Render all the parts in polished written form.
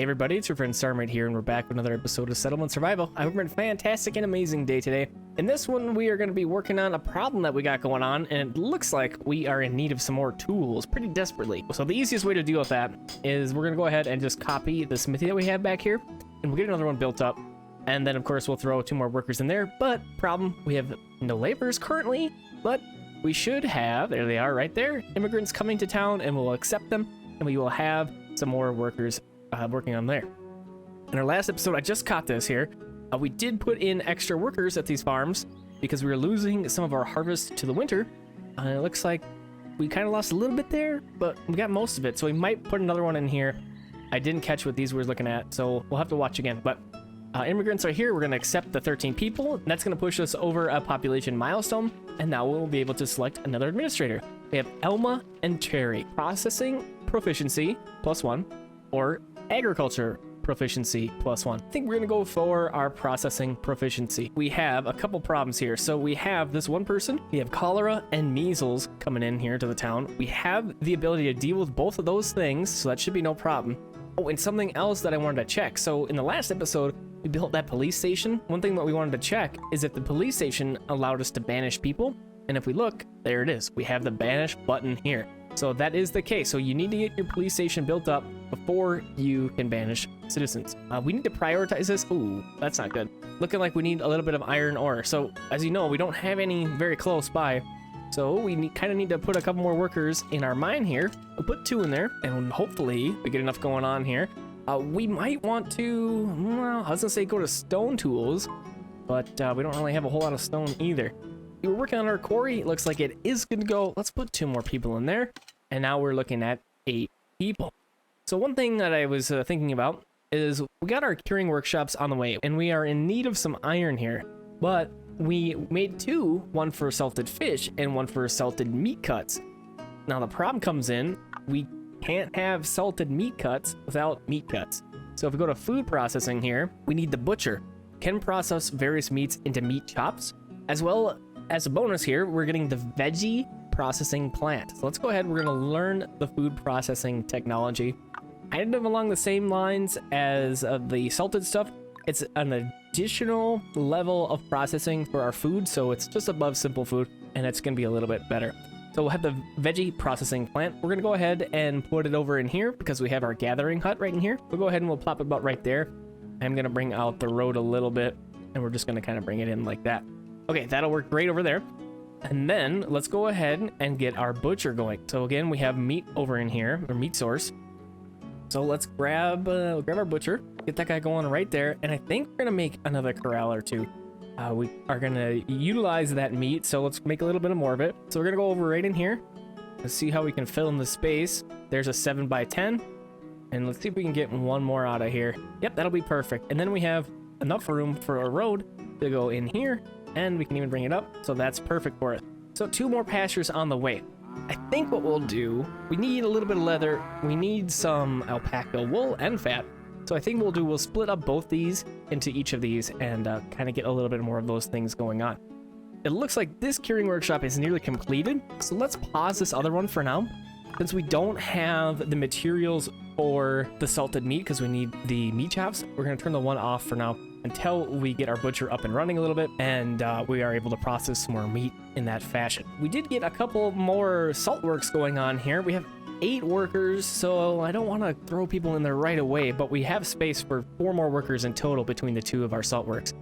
Hey everybody, it's your friend Sarmate here, and we're back with another episode of Settlement Survival. I hope you're having a fantastic and amazing day today. In this one, we are going to be working on a problem that we got going on, and it looks like we are in need of some more tools, pretty desperately. So the easiest way to deal with that is we're going to go ahead and just copy the smithy that we have back here, and we'll get another one built up. And then, of course, we'll throw 2 more workers in there. But, problem, we have no laborers currently, but we should have, there they are right there, immigrants coming to town, and we'll accept them, and we will have some more workers working on there. In our last episode, I just caught this here. We did put in extra workers at these farms because we were losing some of our harvest to the winter. It looks like we kind of lost a little bit there, but we got most of it. So we might put another one in here. I didn't catch what these were looking at, so we'll have to watch again. But immigrants are here. We're going to accept the 13 people. And that's going to push us over a population milestone. And now we'll be able to select another administrator. We have Elma and Cherry. Processing proficiency +1 or agriculture proficiency +1. I think we're gonna go for our processing proficiency. We have a couple problems here. So we have this one person, we have cholera and measles coming in here to the town. We have the ability to deal with both of those things, so that should be no problem. Oh, and something else that I wanted to check. So in the last episode, we built that police station. One thing that we wanted to check is if the police station allowed us to banish people. And if we look, there it is. We have the banish button here. So that is the case. So you need to get your police station built up before you can banish citizens. We need to prioritize this. Ooh, that's not good. Looking like we need a little bit of iron ore. So as you know, we don't have any very close by. So we kind of need to put a couple more workers in our mine here. We'll put 2 in there, and hopefully we get enough going on here. We might want to, well, I was gonna say go to stone tools, but we don't really have a whole lot of stone either. We were working on our quarry. It looks like it is good to go. Let's put 2 more people in there. And now we're looking at 8 people. So one thing that I was thinking about is we got our curing workshops on the way, and we are in need of some iron here. But we made 2, one for salted fish and one for salted meat cuts. Now the problem comes in, we can't have salted meat cuts without meat cuts. So if we go to food processing here, we need the butcher. Can process various meats into meat chops, as well as a bonus here, we're getting the veggie processing plant. So let's go ahead. We're going to learn the food processing technology. Kind of along the same lines as the salted stuff. It's an additional level of processing for our food. So it's just above simple food, and it's going to be a little bit better. So we'll have the veggie processing plant. We're going to go ahead and put it over in here because we have our gathering hut right in here. We'll go ahead and we'll plop it about right there. I'm going to bring out the road a little bit, and we're just going to kind of bring it in like that. Okay, that'll work great over there. And then let's go ahead and get our butcher going. So again, we have meat over in here, or meat source. So let's grab our butcher, get that guy going right there. And I think we're gonna make another corral or 2. We are gonna utilize that meat, so let's make a little bit more of it. So we're gonna go over right in here. Let's see how we can fill in the space. There's a 7x10. And let's see if we can get 1 more out of here. Yep, that'll be perfect. And then we have enough room for a road to go in here. And we can even bring it up, so that's perfect for it. So 2 more pastures on the way. I think what we'll do, we need a little bit of leather, we need some alpaca wool and fat. So I think we'll split up both these into each of these and kind of get a little bit more of those things going on. It looks like this curing workshop is nearly completed, so let's pause this other one for now. Since we don't have the materials for the salted meat because we need the meat chops, we're going to turn the one off for now until we get our butcher up and running a little bit and we are able to process some more meat in that fashion. We did get a couple more salt works going on here. We have 8 workers, so I don't want to throw people in there right away, but we have space for 4 more workers in total between the 2 of our salt works.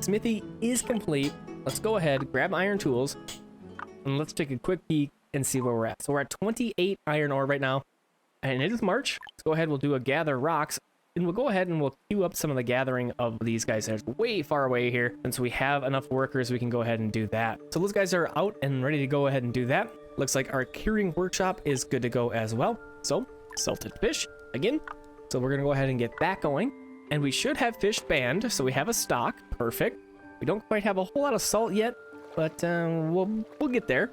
Smithy is complete. Let's go ahead, grab iron tools, and let's take a quick peek and see where we're at. So we're at 28 iron ore right now, and it is March. Let's go ahead, we'll do a gather rocks. And we'll go ahead and we'll queue up some of the gathering of these guys that are way far away here. And so we have enough workers, we can go ahead and do that. So those guys are out and ready to go ahead and do that. Looks like our curing workshop is good to go as well. So salted fish again. So we're going to go ahead and get that going. And we should have fish banned. So we have a stock. Perfect. We don't quite have a whole lot of salt yet, but we'll get there.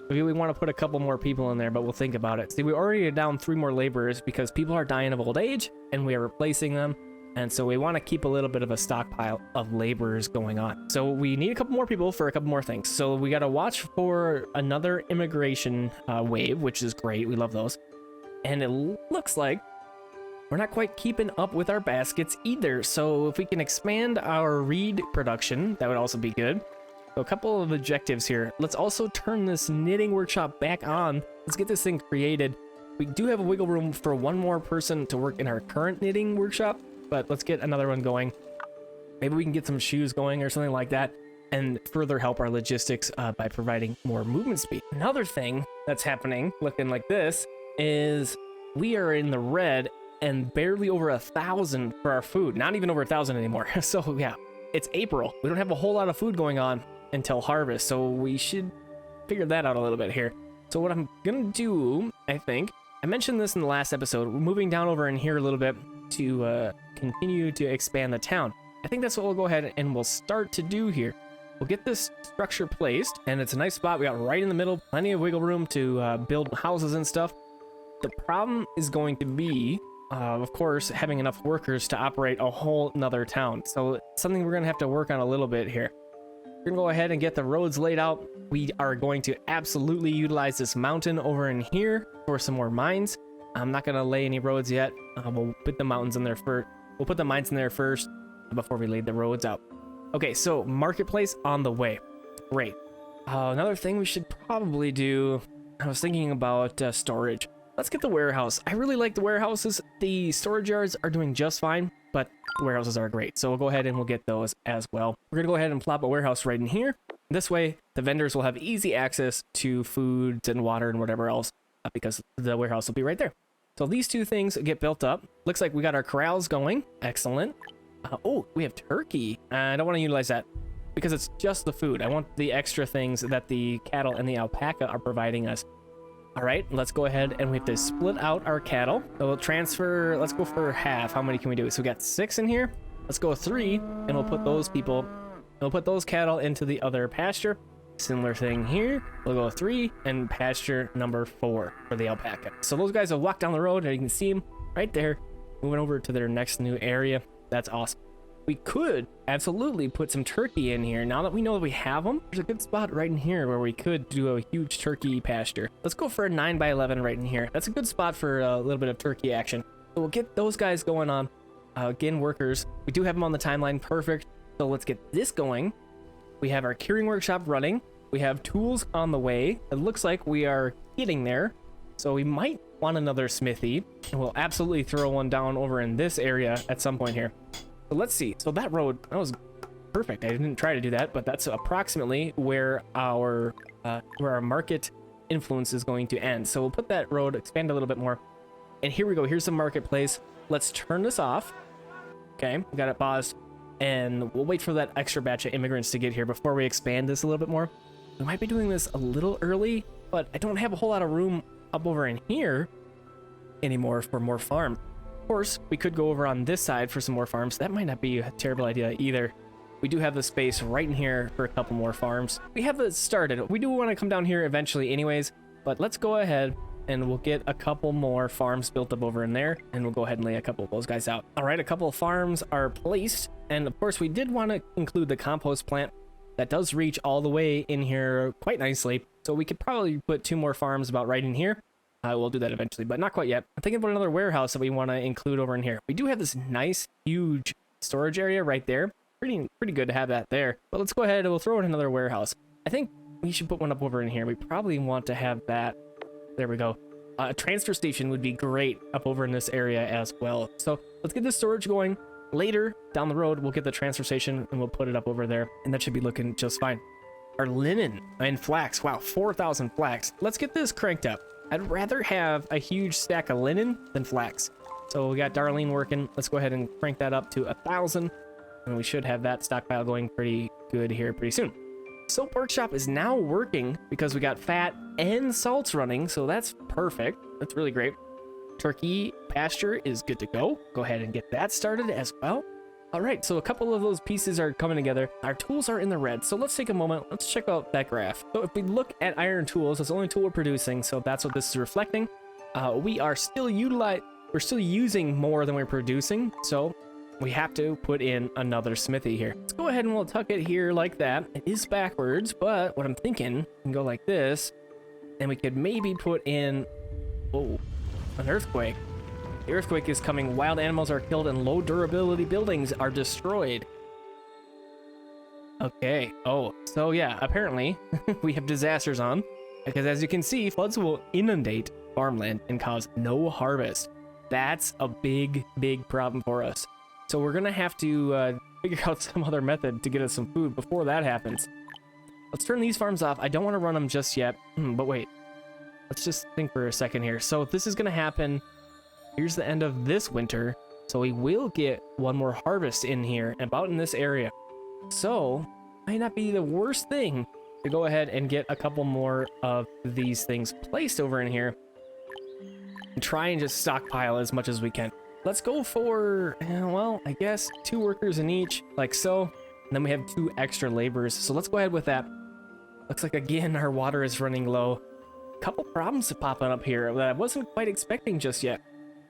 Maybe we want to put a couple more people in there, but we'll think about it. See, we already are down 3 more laborers because people are dying of old age and we are replacing them. And so we want to keep a little bit of a stockpile of laborers going on. So we need a couple more people for a couple more things. So we got to watch for another immigration wave, which is great. We love those. And it looks like we're not quite keeping up with our baskets either. So if we can expand our reed production, that would also be good. So a couple of objectives here. Let's also turn this knitting workshop back on. Let's get this thing created. We do have a wiggle room for one more person to work in our current knitting workshop, but let's get another one going. Maybe we can get some shoes going or something like that and further help our logistics by providing more movement speed. Another thing that's happening, looking like this, is we are in the red and barely over 1,000 for our food. Not even over 1,000 anymore. So yeah, it's April. We don't have a whole lot of food going on until harvest, so we should figure that out a little bit here. So what I'm gonna do, I think, I mentioned this in the last episode, we're moving down over in here a little bit to continue to expand the town. I think that's what we'll go ahead and we'll start to do here. We'll get this structure placed, and it's a nice spot. We got right in the middle, plenty of wiggle room to build houses and stuff. The problem is going to be, of course, having enough workers to operate a whole nother town. So it's something we're gonna have to work on a little bit here. We're gonna go ahead and get the roads laid out. We are going to absolutely utilize this mountain over in here for some more mines. I'm not gonna lay any roads yet. We'll put the mountains in there first. We'll put the mines in there first before we lay the roads out. Okay, so marketplace on the way. Great. Another thing we should probably do, I was thinking about storage. Let's get the warehouse. I really like the warehouses. The storage yards are doing just fine, but the warehouses are great. So we'll go ahead and we'll get those as well. We're gonna go ahead and plop a warehouse right in here. This way, the vendors will have easy access to foods and water and whatever else because the warehouse will be right there. So these two things get built up. Looks like we got our corrals going. Excellent. Oh, we have turkey. I don't want to utilize that because it's just the food. I want the extra things that the cattle and the alpaca are providing us. All right, let's go ahead and we have to split out our cattle. So we'll transfer, let's go for half. How many can we do? So we got 6 in here. Let's go 3 and we'll put those people, we'll put those cattle into the other pasture. Similar thing here. We'll go 3 and pasture number 4 for the alpaca. So those guys will walk down the road and you can see them right there, moving over to their next new area. That's awesome. We could absolutely put some turkey in here. Now that we know that we have them, there's a good spot right in here where we could do a huge turkey pasture. Let's go for a 9x11 right in here. That's a good spot for a little bit of turkey action. So we'll get those guys going on. Again, workers. We do have them on the timeline. Perfect. So let's get this going. We have our curing workshop running. We have tools on the way. It looks like we are getting there. So we might want another smithy. And we'll absolutely throw one down over in this area at some point here. So let's see. So that road, that was perfect. I didn't try to do that, but that's approximately where our market influence is going to end. So we'll put that road, expand a little bit more. And here we go. Here's the marketplace. Let's turn this off. Okay, we got it paused. And we'll wait for that extra batch of immigrants to get here before we expand this a little bit more. We might be doing this a little early, but I don't have a whole lot of room up over in here anymore for more farm. Of course, we could go over on this side for some more farms. That might not be a terrible idea either. We do have the space right in here for a couple more farms. We have it started. We do want to come down here eventually anyways, but let's go ahead and we'll get a couple more farms built up over in there, and we'll go ahead and lay a couple of those guys out. All right, a couple of farms are placed, and of course we did want to include the compost plant. That does reach all the way in here quite nicely, so we could probably put 2 more farms about right in here. We'll do that eventually, but not quite yet. I'm thinking about another warehouse that we want to include over in here. We do have this nice, huge storage area right there. Pretty good to have that there. But let's go ahead and we'll throw in another warehouse. I think we should put one up over in here. We probably want to have that. There we go. A transfer station would be great up over in this area as well. So let's get this storage going. Later down the road, we'll get the transfer station and we'll put it up over there. And that should be looking just fine. Our linen and flax. Wow, 4,000 flax. Let's get this cranked up. I'd rather have a huge stack of linen than flax. So we got Darlene working. Let's go ahead and crank that up to 1,000. And we should have that stockpile going pretty good here pretty soon. Soap Workshop is now working because we got fat and salts running. So that's perfect. That's really great. Turkey pasture is good to go. Go ahead and get that started as well. All right, so a couple of those pieces are coming together. Our tools are in the red, so let's take a moment. Let's check out that graph. So if we look at iron tools, it's the only tool we're producing, so that's what this is reflecting. We're still using more than we're producing, so we have to put in another smithy here. Let's go ahead and we'll tuck it here like that. It is backwards, but what I'm thinking, we can go like this, and we could maybe put in, oh, an earthquake. The earthquake is coming. Wild animals are killed and low durability buildings are destroyed. Okay. Oh, so yeah, apparently we have disasters on, because as you can see, floods will inundate farmland and cause no harvest. That's a big, big problem for us. So we're gonna have to figure out some other method to get us some food before that happens. Let's turn these farms off. I don't want to run them just yet, but wait. Let's just think for a second here. So if this is gonna happen, here's the end of this winter. So we will get one more harvest in here, about in this area. So, might not be the worst thing to go ahead and get a couple more of these things placed over in here and try and just stockpile as much as we can. Let's go for, well, I guess 2 workers in each, like so. And then we have 2 extra laborers. So let's go ahead with that. Looks like, again, our water is running low. A couple problems popping up here that I wasn't quite expecting just yet.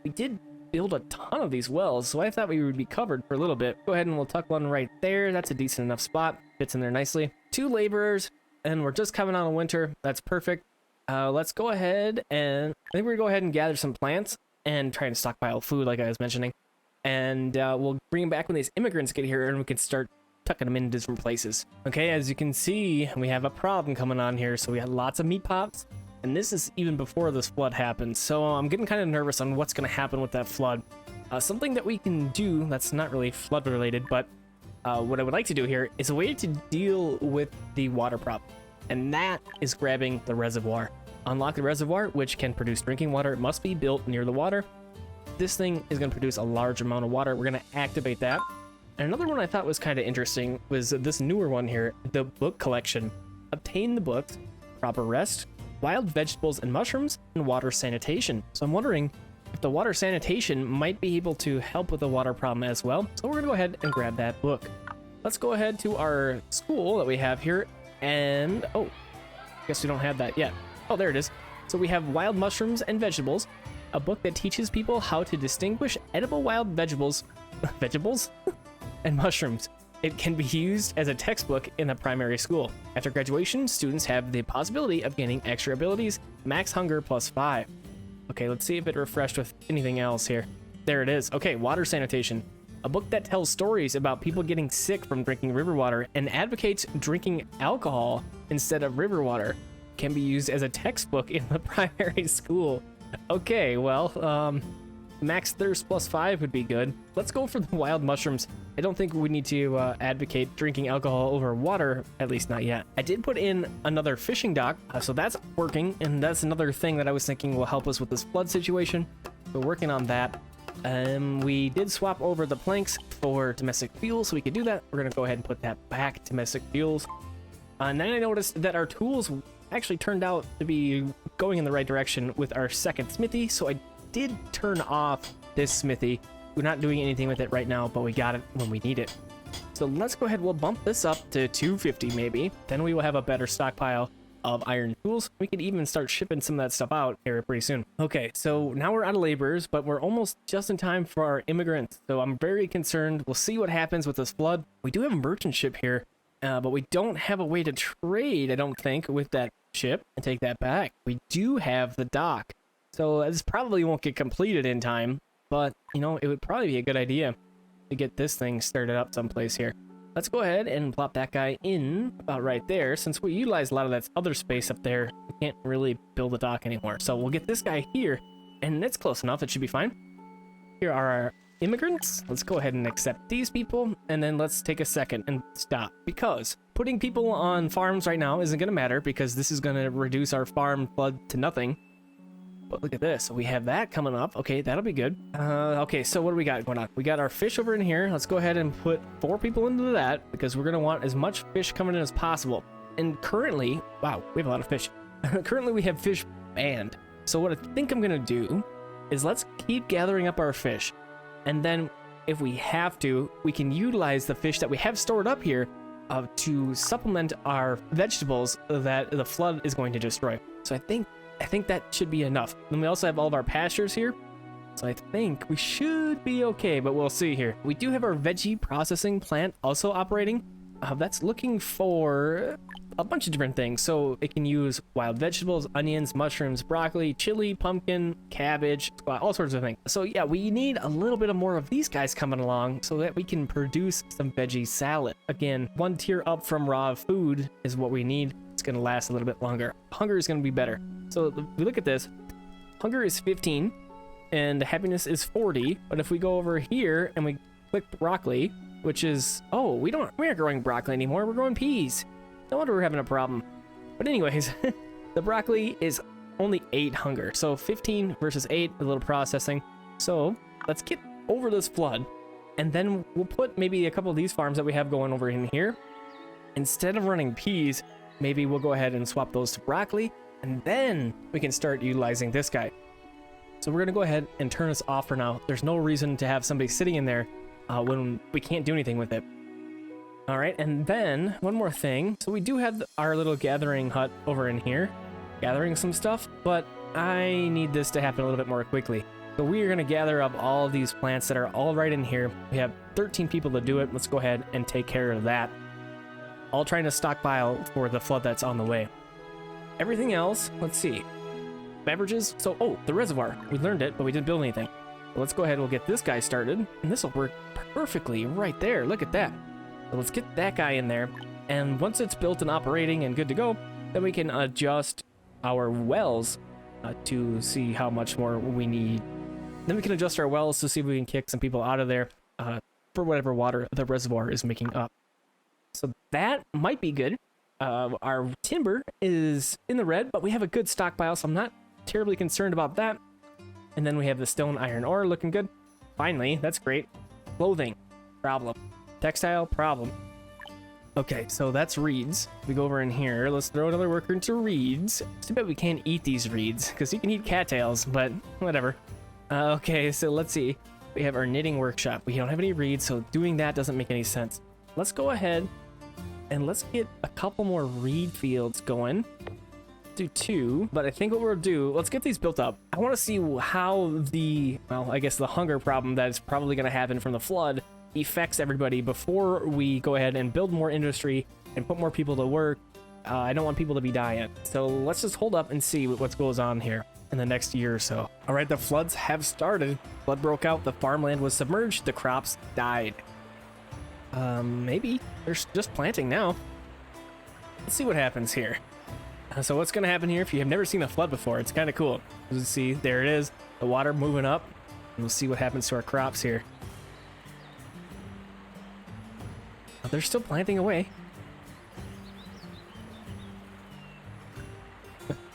We did build a ton of these wells, so I thought we would be covered for a little bit. Go ahead and we'll tuck one right there. That's a decent enough spot. Fits in there nicely. 2 laborers, and we're just coming out of winter. That's perfect. Let's go ahead and I think we're gonna go ahead and gather some plants and try to stockpile food, like I was mentioning. And we'll bring them back when these immigrants get here, and we can start tucking them into different places. Okay, as you can see, we have a problem coming on here. So we had lots of Meatpops. And this is even before this flood happened, so I'm getting kind of nervous on what's going to happen with that flood. Something that we can do that's not really flood related, but what I would like to do here is a way to deal with the water problem, and that is grabbing the reservoir. Unlock the reservoir, which can produce drinking water. It must be built near the water. This thing is going to produce a large amount of water. We're going to activate that. And another one I thought was kind of interesting was this newer one here, the book collection. Obtain the books, proper rest, wild vegetables and mushrooms, and water sanitation. So I'm wondering if the water sanitation might be able to help with the water problem as well. So we're gonna go ahead and grab that book. Let's go ahead to our school that we have here, and oh, I guess we don't have that yet. Oh, there it is. So we have wild mushrooms and vegetables, a book that teaches people how to distinguish edible wild vegetables and mushrooms. It can be used as a textbook in a primary school. After graduation, students have the possibility of gaining extra abilities, max hunger +5. Okay, let's see if it refreshed with anything else here. There it is. Okay, water sanitation. A book that tells stories about people getting sick from drinking river water and advocates drinking alcohol instead of river water. Can be used as a textbook in the primary school. Okay, well, max thirst +5 would be good. Let's go for the wild mushrooms. I don't think we need to advocate drinking alcohol over water, at least not yet. I did put in another fishing dock, so that's working, and that's another thing that I was thinking will help us with this flood situation. We're working on that. We did swap over the planks for domestic fuel, so we could do that. We're gonna go ahead and put that back, domestic fuels. And then I noticed that our tools actually turned out to be going in the right direction with our second smithy, so I did turn off this smithy. We're not doing anything with it right now, but we got it when we need it. So let's go ahead, we'll bump this up to 250 maybe. Then we will have a better stockpile of iron tools. We could even start shipping some of that stuff out here pretty soon. Okay, so now we're out of laborers, but we're almost just in time for our immigrants. So I'm very concerned. We'll see what happens with this flood. We do have a merchant ship here, but we don't have a way to trade, I don't think, with that ship and take that back. We do have the dock. So this probably won't get completed in time, but, you know, it would probably be a good idea to get this thing started up someplace here. Let's go ahead and plop that guy in about right there. Since we utilize a lot of that other space up there, we can't really build a dock anymore. So we'll get this guy here, and it's close enough. It should be fine. Here are our immigrants. Let's go ahead and accept these people, and then let's take a second and stop, because putting people on farms right now isn't going to matter, because this is going to reduce our farm flood to nothing. But look at this. We have that coming up. Okay, that'll be good. Okay, so what do we got going on? We got our fish over in here. Let's go ahead and put 4 people into that, because we're going to want as much fish coming in as possible. And currently, wow, we have a lot of fish. Currently, we have fish banned. So what I think I'm going to do is let's keep gathering up our fish. And then if we have to, we can utilize the fish that we have stored up here to supplement our vegetables that the flood is going to destroy. So I think that should be enough. Then we also have all of our pastures here. So I think we should be okay, but we'll see here. We do have our veggie processing plant also operating. That's looking for a bunch of different things. So it can use wild vegetables, onions, mushrooms, broccoli, chili, pumpkin, cabbage, all sorts of things. So yeah, we need a little bit of more of these guys coming along so that we can produce some veggie salad. Again, one tier up from raw food is what we need. It's going to last a little bit longer. Hunger is going to be better. So if we look at this, hunger is 15 and happiness is 40. But if we go over here and we click broccoli, which is, oh, we aren't growing broccoli anymore. We're growing peas. No wonder we're having a problem. But anyways, the broccoli is only 8 hunger. So 15 versus 8, a little processing. So let's get over this flood. And then we'll put maybe a couple of these farms that we have going over in here. Instead of running peas, maybe we'll go ahead and swap those to broccoli. And then we can start utilizing this guy. So we're going to go ahead and turn this off for now. There's no reason to have somebody sitting in there when we can't do anything with it. All right, and then one more thing. So we do have our little gathering hut over in here, gathering some stuff, but I need this to happen a little bit more quickly. So we are gonna gather up all of these plants that are all right in here. We have 13 people to do it. Let's go ahead and take care of that. All trying to stockpile for the flood that's on the way. Everything else, let's see. Beverages, so, oh, the reservoir. We learned it, but we didn't build anything. Let's go ahead, we'll get this guy started, and this will work perfectly right there. Look at that. So let's get that guy in there, and once it's built and operating and good to go, then we can adjust our wells to see how much more we need. Then we can adjust our wells to see if we can kick some people out of there for whatever water the reservoir is making up. So that might be good. Our timber is in the red, but we have a good stockpile, so I'm not terribly concerned about that. And then we have the stone iron ore looking good. Finally, that's great. Clothing, problem. Textile, problem. Okay, so that's reeds. We go over in here. Let's throw another worker into reeds. It's too bad we can't eat these reeds, because you can eat cattails, but whatever. Okay, so let's see. We have our knitting workshop. We don't have any reeds, so doing that doesn't make any sense. Let's go ahead and let's get a couple more reed fields going. Do 2, but I think what we'll do, let's get these built up. I want to see how the, well, I guess the hunger problem that is probably going to happen from the flood affects everybody before we go ahead and build more industry and put more people to work. I don't want people to be dying. So let's just hold up and see what goes on here in the next year or so. All right, the floods have started. Flood broke out, the farmland was submerged, the crops died. Maybe they're just planting now. Let's see what happens here. So what's going to happen here, if you have never seen a flood before, it's kind of cool. You see, there it is, the water moving up. And we'll see what happens to our crops here. Oh, they're still planting away.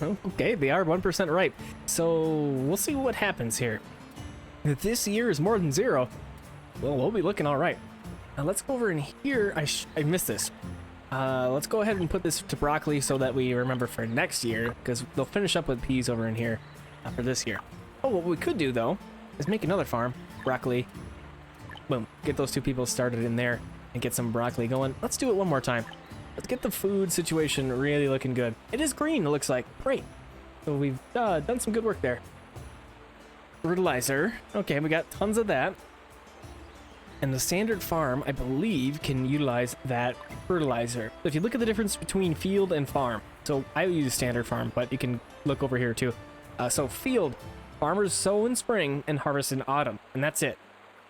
Okay, they are 1% ripe. So we'll see what happens here. If this year is more than 0, well, we'll be looking all right. Now let's go over in here. I missed this. Let's go ahead and put this to broccoli so that we remember for next year, because they'll finish up with peas over in here for this year. Oh, what we could do though is make another farm. Broccoli. Boom. Get those 2 people started in there and get some broccoli going. Let's do it one more time. Let's get the food situation really looking good. It is green, it looks like. Great. So we've done some good work there. Fertilizer. Okay, we got tons of that. And the standard farm, I believe, can utilize that fertilizer. So if you look at the difference between field and farm, so I use standard farm, but you can look over here too. So field, farmers sow in spring and harvest in autumn, and that's it.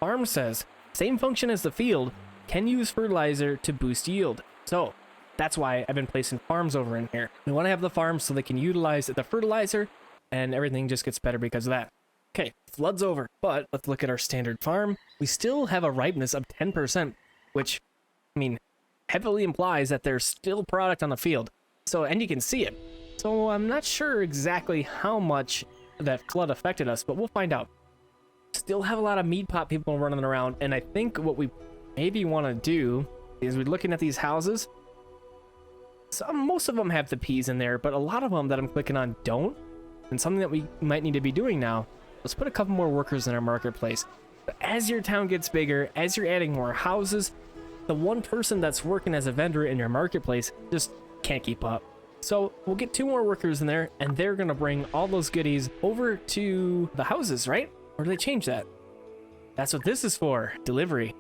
Farm says, same function as the field, can use fertilizer to boost yield. So that's why I've been placing farms over in here. We want to have the farms so they can utilize the fertilizer, and everything just gets better because of that. Okay, flood's over, but let's look at our standard farm. We still have a ripeness of 10%, which, I mean, heavily implies that there's still product on the field. So, and you can see it. So I'm not sure exactly how much that flood affected us, but we'll find out. Still have a lot of Meatpop people running around, and I think what we maybe want to do is we're looking at these houses. Most of them have the peas in there, but a lot of them that I'm clicking on don't. And something that we might need to be doing now, let's put a couple more workers in our marketplace. But as your town gets bigger, as you're adding more houses, the one person that's working as a vendor in your marketplace just can't keep up. So we'll get 2 more workers in there, and they're gonna bring all those goodies over to the houses, right? Or do they change that? That's what this is for, delivery.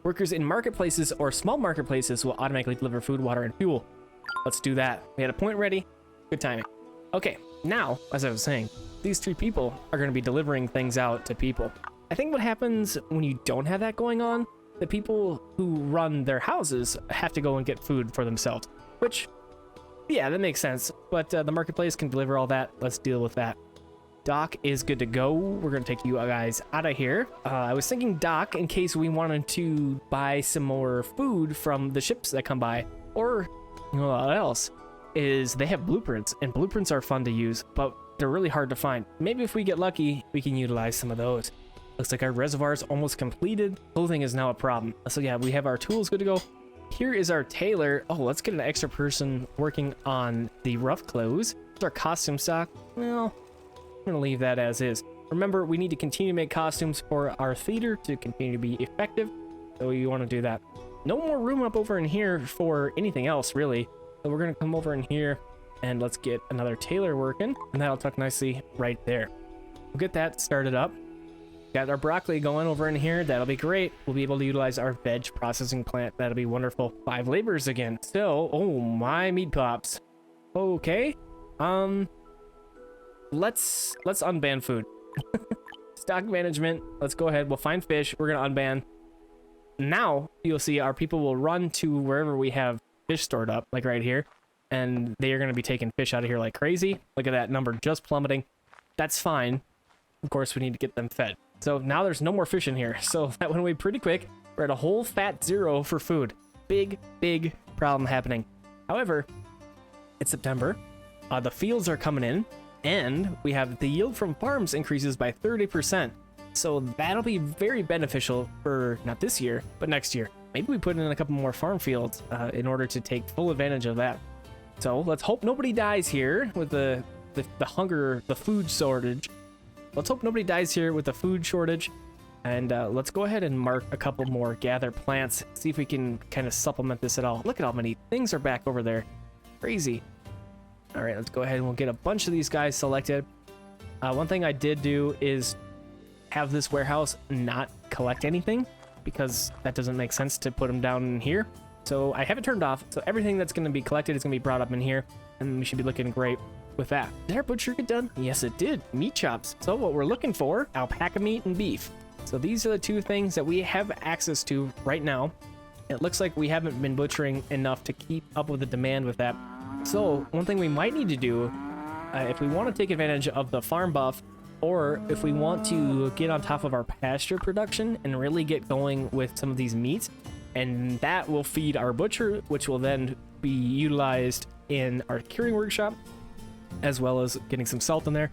Workers in marketplaces or small marketplaces will automatically deliver food, water, and fuel. Let's do that. We had a point ready. Good timing. Okay, now, as I was saying, these 3 people are going to be delivering things out to people. I think what happens when you don't have that going on, the people who run their houses have to go and get food for themselves, which, yeah, that makes sense. But the marketplace can deliver all that. Let's deal with that. Dock is good to go. We're going to take you guys out of here. I was thinking dock in case we wanted to buy some more food from the ships that come by. Or, you know what else, is they have blueprints, and blueprints are fun to use, but they're really hard to find. Maybe if we get lucky, we can utilize some of those. Looks like our reservoir is almost completed. Clothing is now a problem. So yeah, we have our tools good to go. Here is our tailor. Oh, let's get an extra person working on the rough clothes. Our costume stock. Well, I'm gonna leave that as is. Remember, we need to continue to make costumes for our theater to continue to be effective. So you want to do that. No more room up over in here for anything else, really. So we're gonna come over in here and let's get another tailor working, and that'll tuck nicely right there. We'll get that started up. Got our broccoli going over in here. That'll be great. We'll be able to utilize our veg processing plant. That'll be wonderful. 5 laborers again. So, oh my Meatpops. Okay. Let's unban food. Stock management. Let's go ahead. We'll find fish. We're gonna unban. Now you'll see our people will run to wherever we have fish stored up, like right here, and they are gonna be taking fish out of here like crazy. Look at that number just plummeting. That's fine. Of course, we need to get them fed. So now there's no more fish in here. So that went away pretty quick. We're at a whole fat 0 for food. Big problem happening. However, it's September. The fields are coming in, and we have the yield from farms increases by 30%. So that'll be very beneficial for not this year, but next year. Maybe we put in a couple more farm fields in order to take full advantage of that. So let's hope nobody dies here with the hunger, the food shortage. Let's hope nobody dies here with the food shortage. And let's go ahead and mark a couple more gather plants. See if we can kind of supplement this at all. Look at how many things are back over there. Crazy. All right, let's go ahead and we'll get a bunch of these guys selected. One thing I did do is have this warehouse not collect anything, because that doesn't make sense to put them down in here. So I have it turned off. So everything that's going to be collected is going to be brought up in here, and we should be looking great with that. Did our butcher get done? Yes, it did. Meat chops. So what we're looking for, alpaca meat and beef. So these are the 2 things that we have access to right now. It looks like we haven't been butchering enough to keep up with the demand with that. So one thing we might need to do, if we want to take advantage of the farm buff, or if we want to get on top of our pasture production and really get going with some of these meats, and that will feed our butcher, which will then be utilized in our curing workshop, as well as getting some salt in there,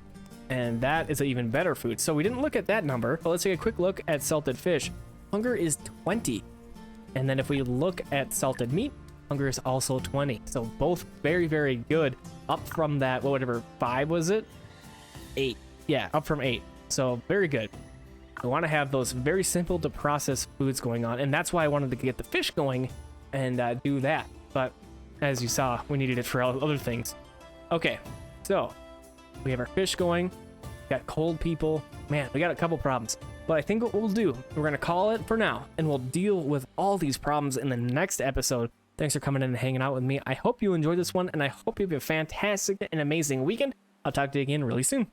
and that is an even better food. So we didn't look at that number, but let's take a quick look at salted fish. Hunger is 20, and then if we look at salted meat, hunger is also 20. So both very good, up from that, whatever 5 was it, 8. Yeah, up from 8. So very good. I want to have those very simple to process foods going on, and that's why I wanted to get the fish going and do that. But as you saw, we needed it for other things. Okay, so we have our fish going. Got cold people. Man, we got a couple problems. But I think what we'll do, we're going to call it for now, and we'll deal with all these problems in the next episode. Thanks for coming in and hanging out with me. I hope you enjoyed this one, and I hope you have a fantastic and amazing weekend. I'll talk to you again really soon.